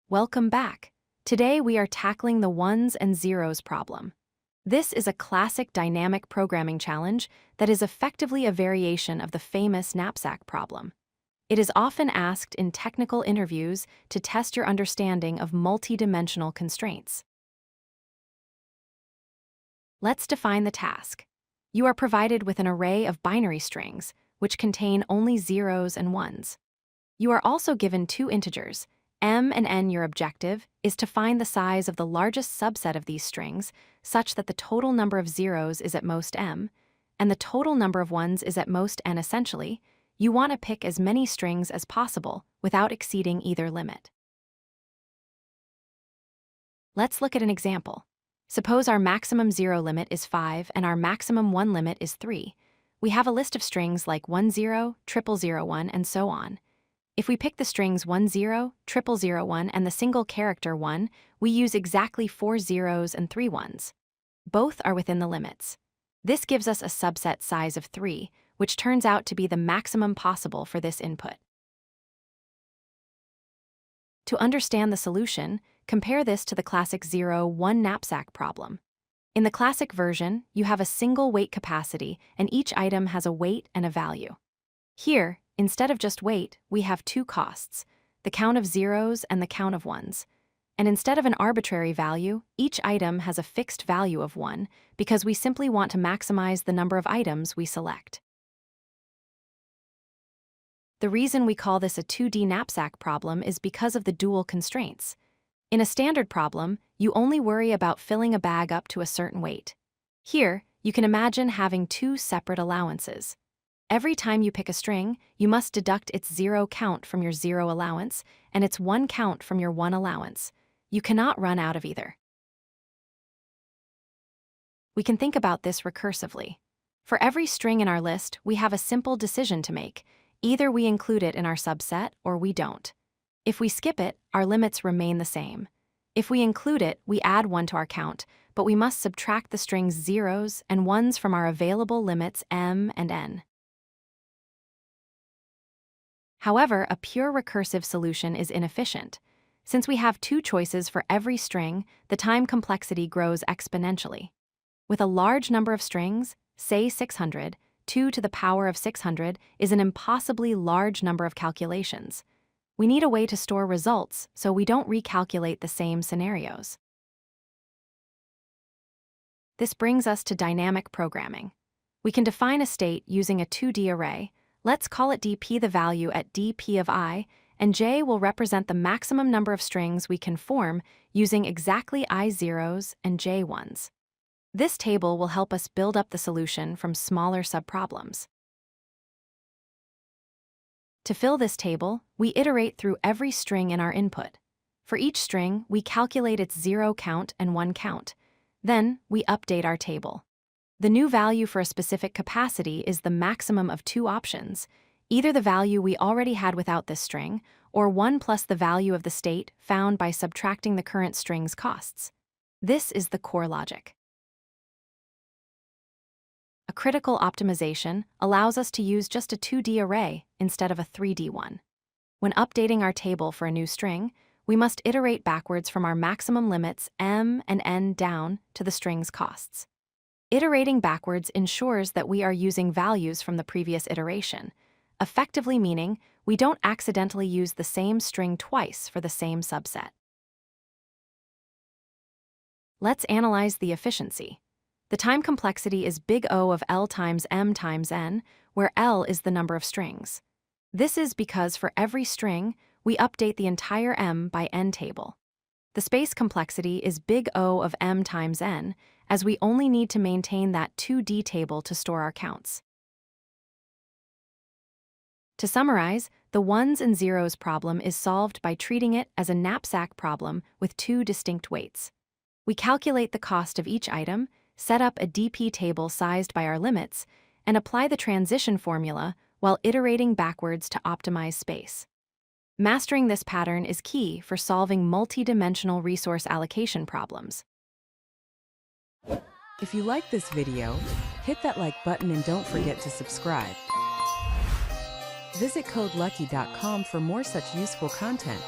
Welcome back. Today we are tackling the ones and zeros problem. This is a classic dynamic programming challenge that is effectively a variation of the famous knapsack problem. It is often asked in technical interviews to test your understanding of multidimensional constraints. Let's define the task. You are provided with an array of binary strings, which contain only zeros and ones. You are also given two integers, m and n. Your objective is to find the size of the largest subset of these strings such that the total number of zeros is at most m, and the total number of ones is at most n. Essentially, you want to pick as many strings as possible without exceeding either limit. Let's look at an example. Suppose our maximum zero limit is 5 and our maximum 1 limit is 3. We have a list of strings like 10, 0001, and so on. If we pick the strings 10, 0001, and the single character 1, we use exactly 4 zeros and 3 ones. Both are within the limits. This gives us a subset size of 3, which turns out to be the maximum possible for this input. To understand the solution, compare this to the classic 0-1 knapsack problem. In the classic version, you have a single weight capacity, and each item has a weight and a value. Here, instead of just weight, we have two costs, the count of zeros and the count of ones. And instead of an arbitrary value, each item has a fixed value of 1 because we simply want to maximize the number of items we select. The reason we call this a 2D knapsack problem is because of the dual constraints. In a standard problem, you only worry about filling a bag up to a certain weight. Here, you can imagine having two separate allowances. Every time you pick a string, you must deduct its 0 count from your 0 allowance and its 1 count from your 1 allowance. You cannot run out of either. We can think about this recursively. For every string in our list, we have a simple decision to make. Either we include it in our subset or we don't. If we skip it, our limits remain the same. If we include it, we add 1 to our count, but we must subtract the strings zeros and ones from our available limits m and n. However, a pure recursive solution is inefficient. Since we have two choices for every string, the time complexity grows exponentially. With a large number of strings, say 600, 2 to the power of 600 is an impossibly large number of calculations. We need a way to store results so we don't recalculate the same scenarios. This brings us to dynamic programming. We can define a state using a 2D array. Let's call it dp the value at dp of I, and j will represent the maximum number of strings we can form using exactly I zeros and j ones. This table will help us build up the solution from smaller subproblems. To fill this table, we iterate through every string in our input. For each string, we calculate its 0 count and 1 count. Then, we update our table. The new value for a specific capacity is the maximum of two options, either the value we already had without this string, or 1 plus the value of the state found by subtracting the current string's costs. This is the core logic. A critical optimization allows us to use just a 2D array instead of a 3D one. When updating our table for a new string, we must iterate backwards from our maximum limits m and n down to the string's costs. Iterating backwards ensures that we are using values from the previous iteration, effectively meaning we don't accidentally use the same string twice for the same subset. Let's analyze the efficiency. The time complexity is big O of L times M times N, where L is the number of strings. This is because for every string, we update the entire M by N table. The space complexity is big O of M times N, as we only need to maintain that 2D table to store our counts. To summarize, the ones and zeros problem is solved by treating it as a knapsack problem with two distinct weights. We calculate the cost of each item, set up a DP table sized by our limits, and apply the transition formula while iterating backwards to optimize space. Mastering this pattern is key for solving multidimensional resource allocation problems. If you like this video, hit that like button and don't forget to subscribe. Visit codelucky.com for more such useful content.